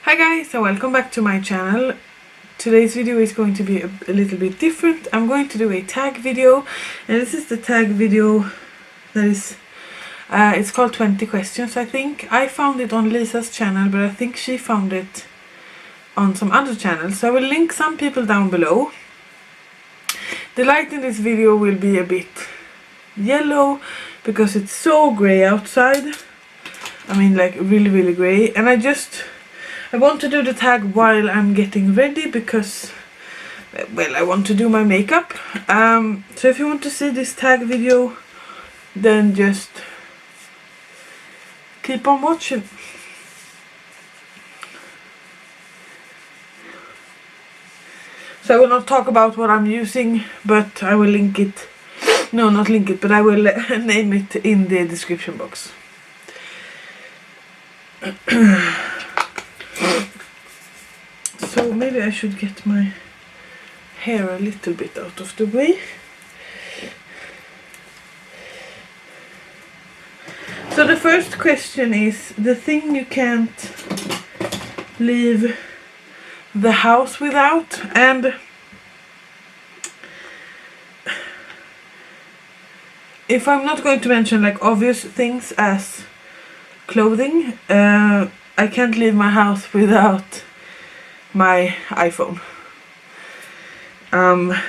Hi guys, and welcome back to my channel. Today's video is going to be a little bit different. I'm going to do a tag video, and this is the tag video that is it's called 20 questions. I think I found it on Lisa's channel, but I think she found it on some other channel, so I will link some people down below. The light in this video will be a bit yellow because it's so grey outside. I mean, like really grey, and I want to do the tag while I'm getting ready because, well, I want to do my makeup. So if you want to see this tag video, then just keep on watching. So I will not talk about what I'm using, but I will link it. No, not link it, but I will name it in the description box. So maybe I should get my hair a little bit out of the way. So the first question is the thing you can't leave the house without, and if I'm not going to mention like obvious things as clothing, I can't leave my house without my iPhone. I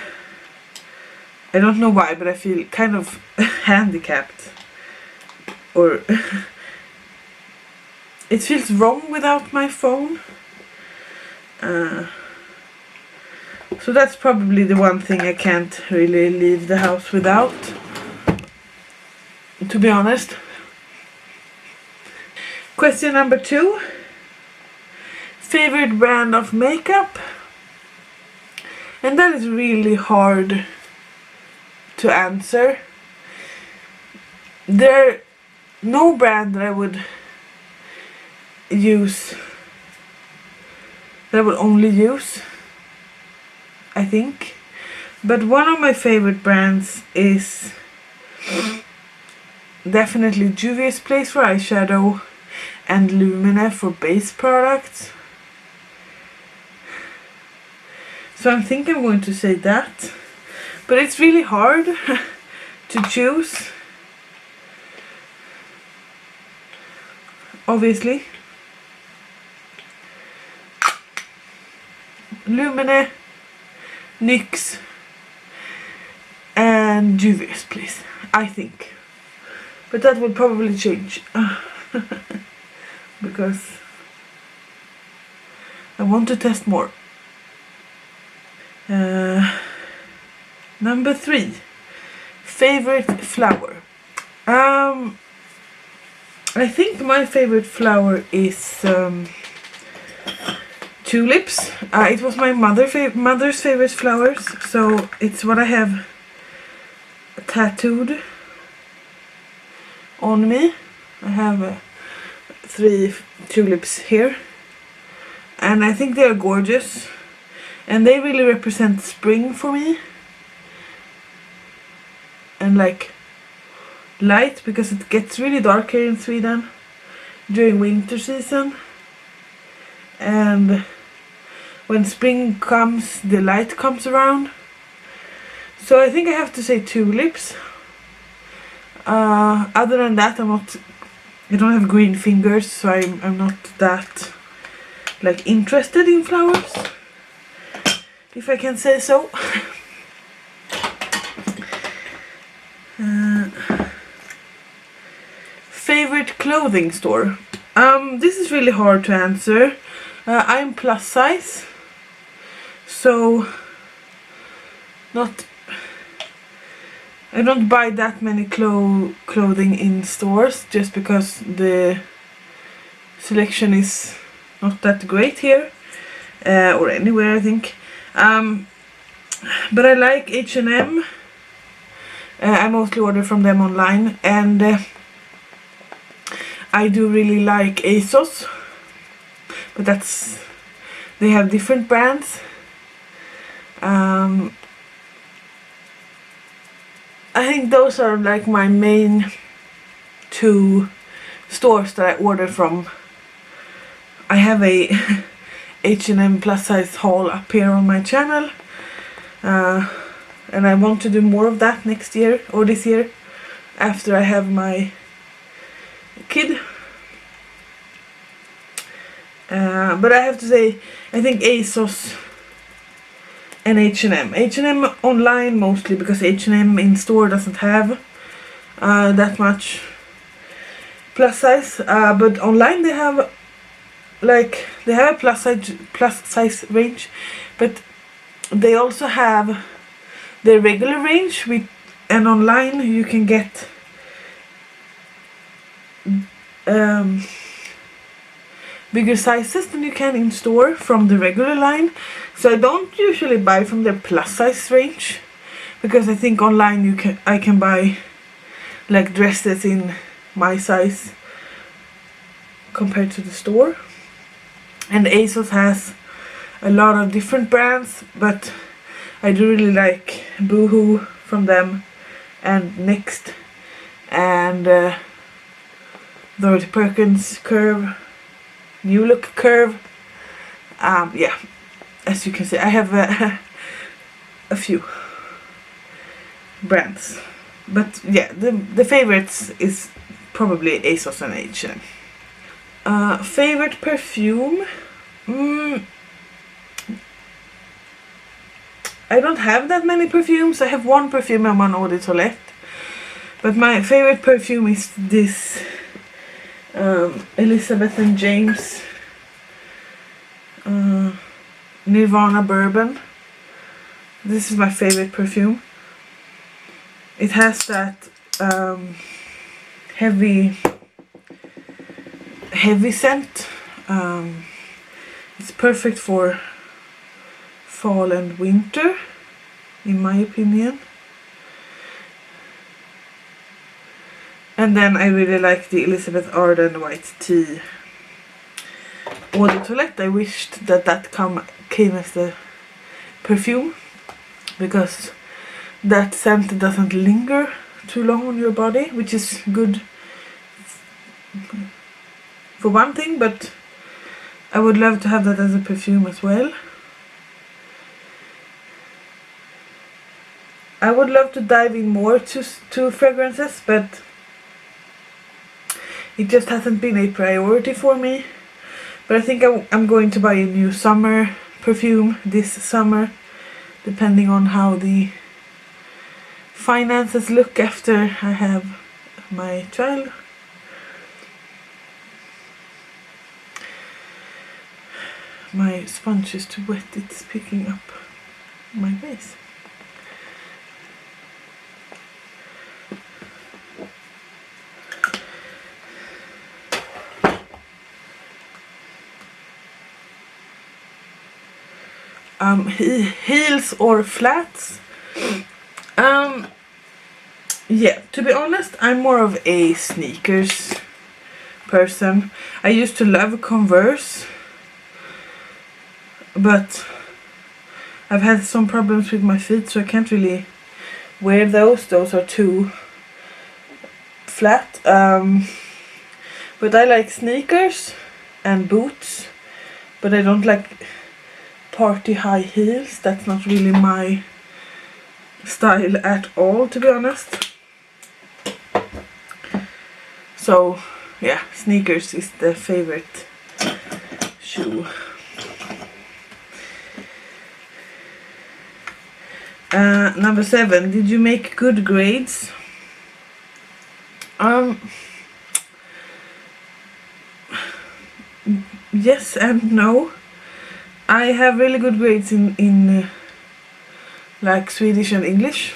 don't know why, but I feel kind of handicapped, or it feels wrong without my phone. So that's probably the one thing I can't really leave the house without, to be honest. Question number 2. Favorite brand of makeup? And that is really hard to answer. There no brand that I would use, that I would only use, I think. But one of my favorite brands is definitely Juvia's Place for eyeshadow and Lumene for base products. So I think I'm going to say that, but it's really hard to choose, obviously. Lumene, NYX and Juvia's Place, I think. But that will probably change because I want to test more. Number 3, favorite flower. I think my favorite flower is tulips. It was my mother's favorite flowers, so it's what I have tattooed on me. I have 3 tulips here, and I think they are gorgeous. And they really represent spring for me. And like light, because it gets really dark here in Sweden during winter season. And when spring comes, the light comes around. So I think I have to say tulips. Other than that, I don't have green fingers, so I'm not that like interested in flowers, if I can say so. Favorite clothing store? This is really hard to answer. I'm plus size, so I don't buy that many clothing in stores, just because the selection is not that great here, or anywhere, I think. But I like H&M. I mostly order from them online, and I do really like ASOS, but they have different brands. I think those are like my main 2 stores that I order from. I have a H&M plus size haul up here on my channel, and I want to do more of that next year or this year after I have my kid. But I have to say, I think ASOS and H&M. H&M online mostly, because H&M in store doesn't have that much plus size, but online they have a plus size range, but they also have their regular range and online you can get bigger sizes than you can in store from the regular line. So I don't usually buy from their plus size range, because I think online I can buy like dresses in my size compared to the store. And ASOS has a lot of different brands, but I do really like Boohoo from them, and Next, and Dorothy Perkins Curve, New Look Curve. Yeah, as you can see, I have a few brands, but yeah, the favorites is probably ASOS and H&M. Favorite perfume? I don't have that many perfumes. I have one perfume and one eau de toilette, but my favorite perfume is this Elizabeth and James Nirvana Bourbon. This is my favorite perfume. It has that heavy scent. It's perfect for fall and winter, in my opinion. And then I really like the Elizabeth Arden White Tea Eau de Toilette. I wished that came as the perfume, because that scent doesn't linger too long on your body, which is good for one thing, but I would love to have that as a perfume as well. I would love to dive in more to fragrances, but it just hasn't been a priority for me. But I think I'm going to buy a new summer perfume this summer, depending on how the finances look after I have my child. My sponge is too wet, it's picking up my base. Heels or flats? Yeah, to be honest, I'm more of a sneakers person. I used to love Converse, but I've had some problems with my feet, so I can't really wear those. Those are too flat. But I like sneakers and boots, but I don't like party high heels. That's not really my style at all, to be honest. So yeah, sneakers is the favorite shoe. Number 7, did you make good grades? Yes and no. I have really good grades in like Swedish and English,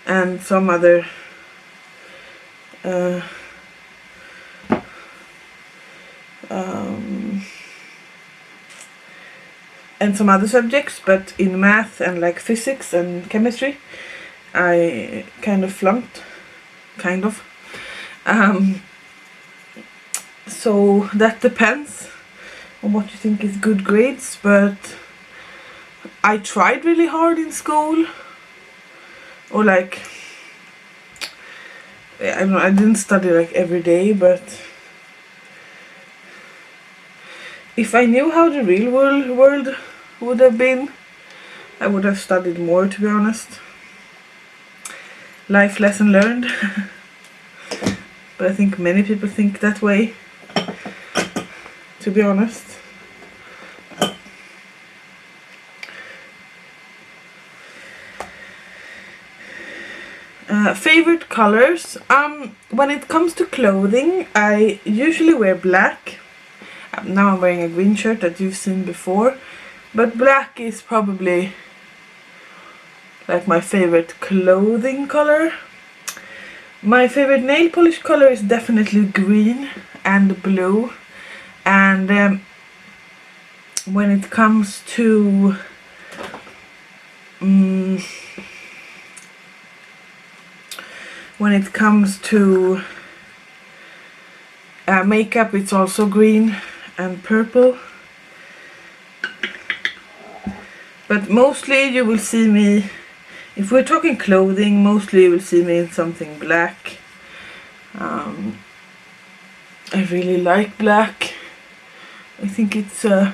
and some other and some other subjects, but in math and like physics and chemistry I kind of flunked, so that depends on what you think is good grades. But I tried really hard in school, or like, I didn't study like every day, but if I knew how the real world would have been, I would have studied more, to be honest. Life lesson learned. But I think many people think that way, to be honest. Favorite colors. When it comes to clothing, I usually wear black. Now I'm wearing a green shirt that you've seen before, but black is probably like my favorite clothing color. My favorite nail polish color is definitely green and blue. And when it comes to makeup, it's also green and purple. But mostly you will see me, if we're talking clothing, mostly you will see me in something black. I really like black. I think it's a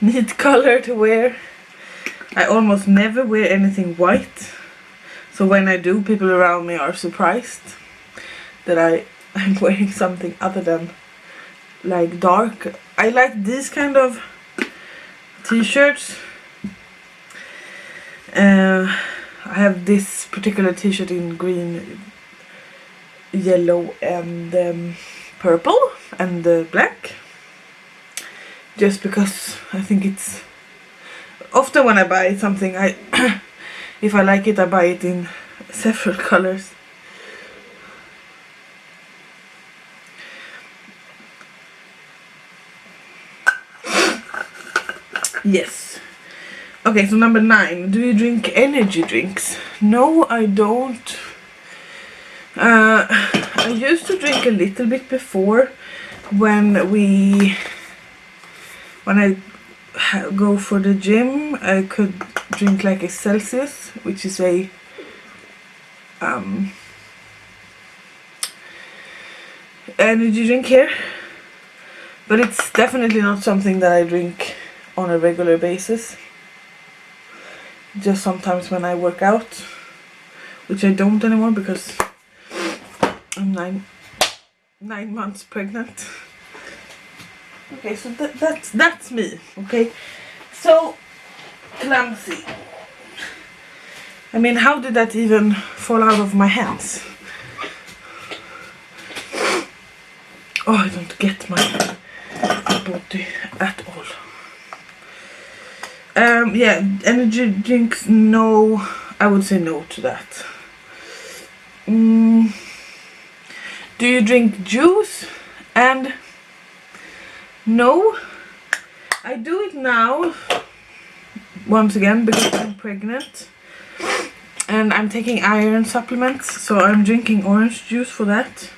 neat color to wear. I almost never wear anything white. So when I do, people around me are surprised that I'm wearing something other than like dark. I like these kind of t-shirts. I have this particular t-shirt in green, yellow and purple and black. Just because I think it's... Often when I buy something, if I like it, I buy it in several colors. Yes. Okay, so number 9. Do you drink energy drinks? No, I don't. I used to drink a little bit before when I go for the gym. I could drink like a Celsius, which is a energy drink here, but it's definitely not something that I drink on a regular basis. Just sometimes when I work out, which I don't anymore because I'm nine months pregnant. Okay, so that's me. Okay, so clumsy. I mean, how did that even fall out of my hands? Oh, I don't get my body at all. Yeah, energy drinks, no, I would say no to that. Do you drink juice? And no, I do it now, once again, because I'm pregnant and I'm taking iron supplements, so I'm drinking orange juice for that.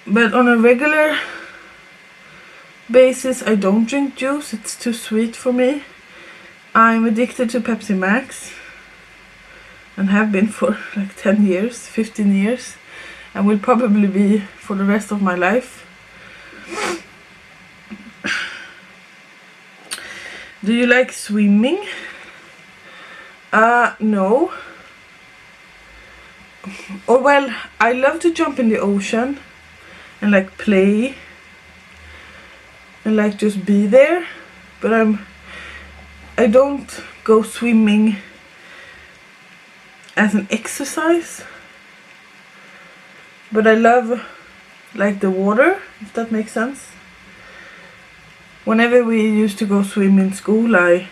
But on a regular basis, I don't drink juice. It's too sweet for me. I'm addicted to Pepsi Max and have been for like 10 years, 15 years, and will probably be for the rest of my life. Do you like swimming? No. Or well, I love to jump in the ocean and like play and like just be there, but I don't go swimming as an exercise. But I love like the water, if that makes sense. Whenever we used to go swim in school, I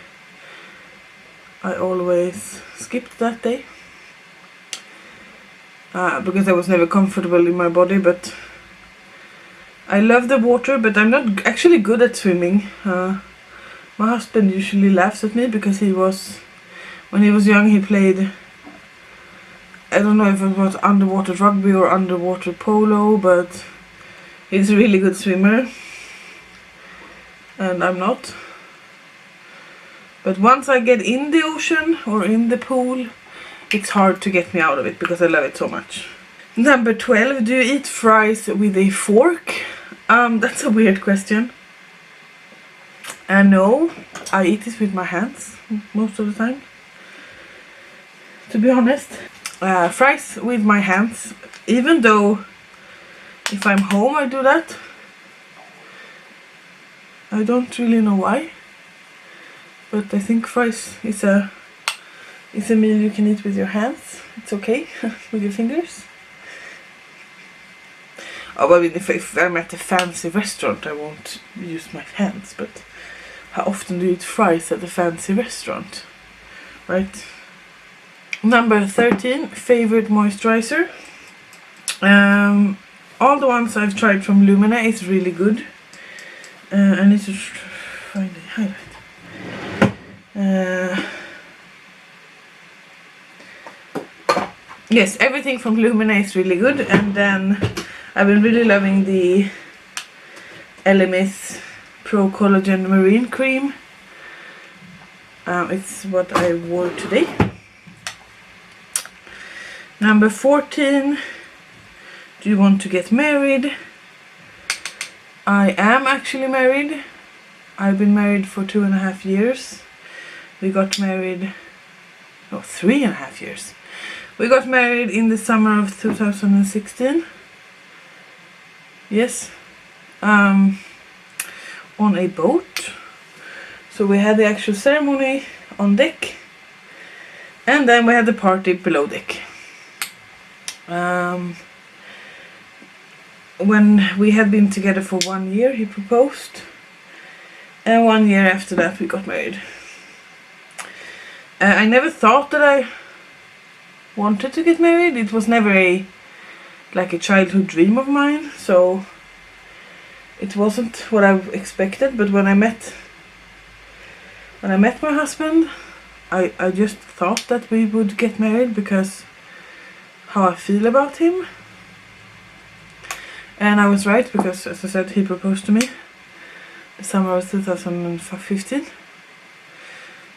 always skipped that day because I was never comfortable in my body. But I love the water, but I'm not actually good at swimming. My husband usually laughs at me because when he was young, he played, I don't know if it was underwater rugby or underwater polo, but he's a really good swimmer and I'm not. But once I get in the ocean or in the pool, it's hard to get me out of it because I love it so much. Number 12, do you eat fries with a fork? That's a weird question. No, I eat this with my hands most of the time, to be honest. Fries with my hands, even though if I'm home I do that. I don't really know why, but I think fries is a meal you can eat with your hands. It's okay with your fingers. Oh, well, if I'm at a fancy restaurant I won't use my hands, but how often do you eat fries at a fancy restaurant, right? Number 13, favorite moisturizer. All the ones I've tried from Lumene is really good. I need to find a highlight. Yes, everything from Lumene is really good, and then I've been really loving the Elemis Pro Collagen Marine Cream. It's what I wore today. Number 14, do you want to get married? I am actually married. I've been married for 2.5 years. We got married, 3.5 years. We got married in the summer of 2016. Yes. On a boat. So we had the actual ceremony on deck, and then we had the party below deck. When we had been together for 1 year, he proposed, and 1 year after that we got married. I never thought that I wanted to get married. It was never a childhood dream of mine, so it wasn't what I expected. But when I met my husband, I just thought that we would get married because how I feel about him. And I was right, because as I said, he proposed to me the summer of 2015,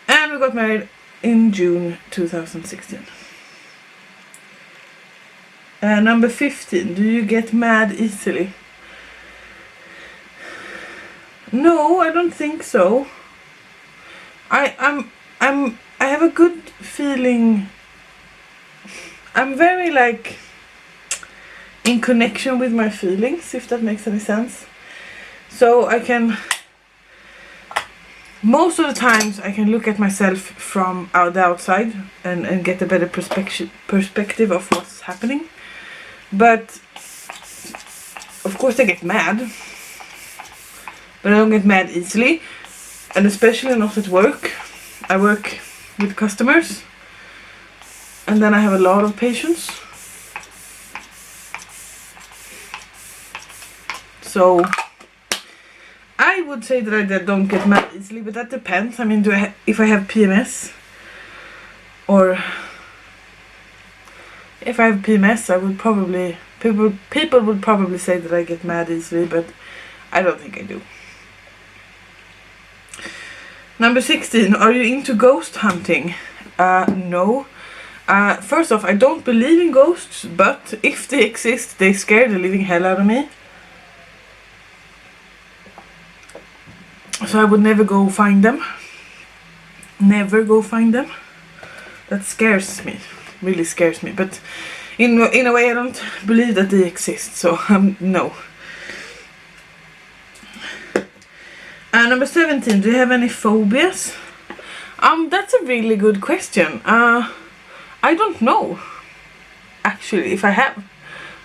and we got married in June 2016. Number 15, do you get mad easily? No, I don't think so. I have a good feeling. I'm very in connection with my feelings, if that makes any sense. So I can, most of the times I can look at myself from the outside and get a better perspective of what's happening. But of course I get mad, but I don't get mad easily, and especially not at work. I work with customers, and then I have a lot of patience. So I would say that I don't get mad easily, but that depends. I mean, if I have PMS, or if I have PMS, I would probably people would probably say that I get mad easily, but I don't think I do. Number 16, are you into ghost hunting? No. First off, I don't believe in ghosts, but if they exist, they scare the living hell out of me. So I would never go find them. Never go find them. That scares me. Really scares me. But in a way I don't believe that they exist. So no. Number 17. Do you have any phobias? That's a really good question. I don't know. Actually, if I have.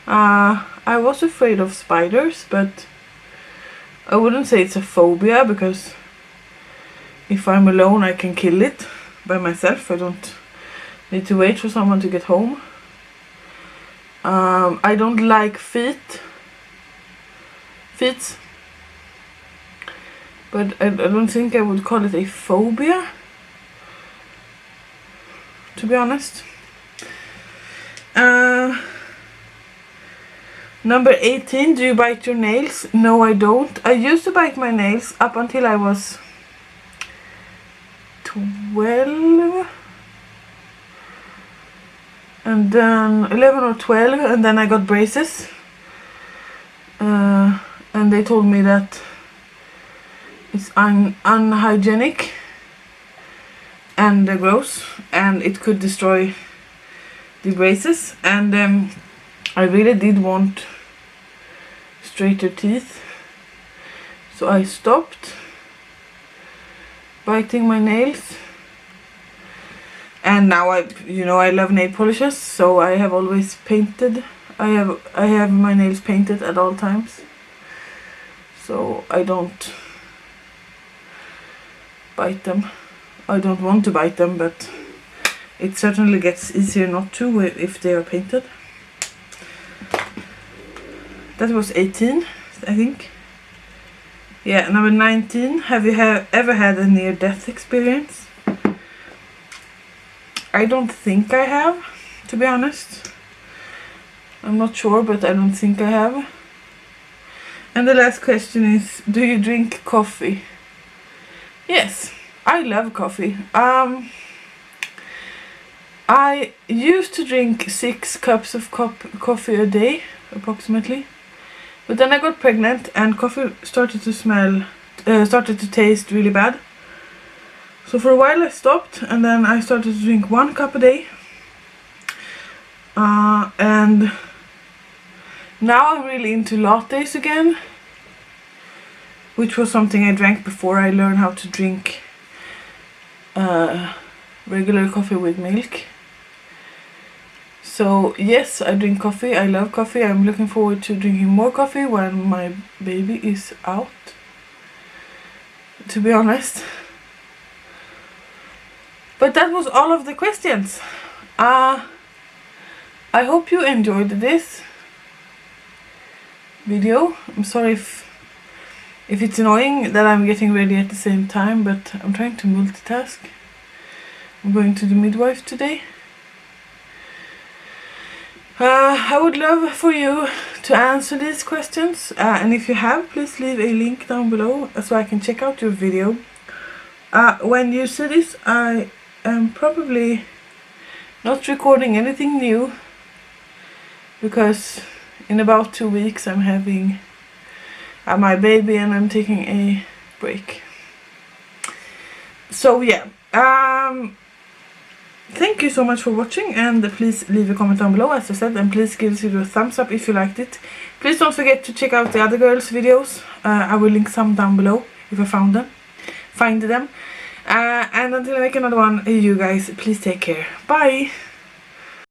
I was afraid of spiders, but I wouldn't say it's a phobia, because if I'm alone I can kill it by myself. I don't need to wait for someone to get home. I don't like feet, but I don't think I would call it a phobia, to be honest. Number 18, do you bite your nails? No, I don't. I used to bite my nails up until I was 12, and then 11 or 12, and then I got braces. And and they told me that it's unhygienic and gross, and it could destroy the braces. And I really did want straighter teeth, so I stopped biting my nails. And now I love nail polishes, so I have always painted. I have my nails painted at all times, so I don't bite them. I don't want to bite them, but it certainly gets easier not to if they are painted. That was 18, I think. Yeah, number 19. Have you ever had a near-death experience? I don't think I have, to be honest. I'm not sure, but I don't think I have. And the last question is, do you drink coffee? Yes, I love coffee. I used to drink 6 cups of coffee a day, approximately. But then I got pregnant and coffee started to taste really bad. So for a while I stopped, and then I started to drink 1 cup a day. And now I'm really into lattes again, which was something I drank before I learned how to drink regular coffee with milk. So yes, I drink coffee. I love coffee. I'm looking forward to drinking more coffee when my baby is out, to be honest. But that was all of the questions. I hope you enjoyed this video. I'm sorry if it's annoying that I'm getting ready at the same time, but I'm trying to multitask. I'm going to the midwife today. I would love for you to answer these questions, and if you have, please leave a link down below so I can check out your video. When you see this, I am probably not recording anything new, because in about 2 weeks I'm having my baby and I'm taking a break. So yeah, thank you so much for watching, and please leave a comment down below, as I said, and please give this video a thumbs up if you liked it. Please don't forget to check out the other girls' videos. I will link some down below if I find them. And until I make another one, you guys, please take care. Bye!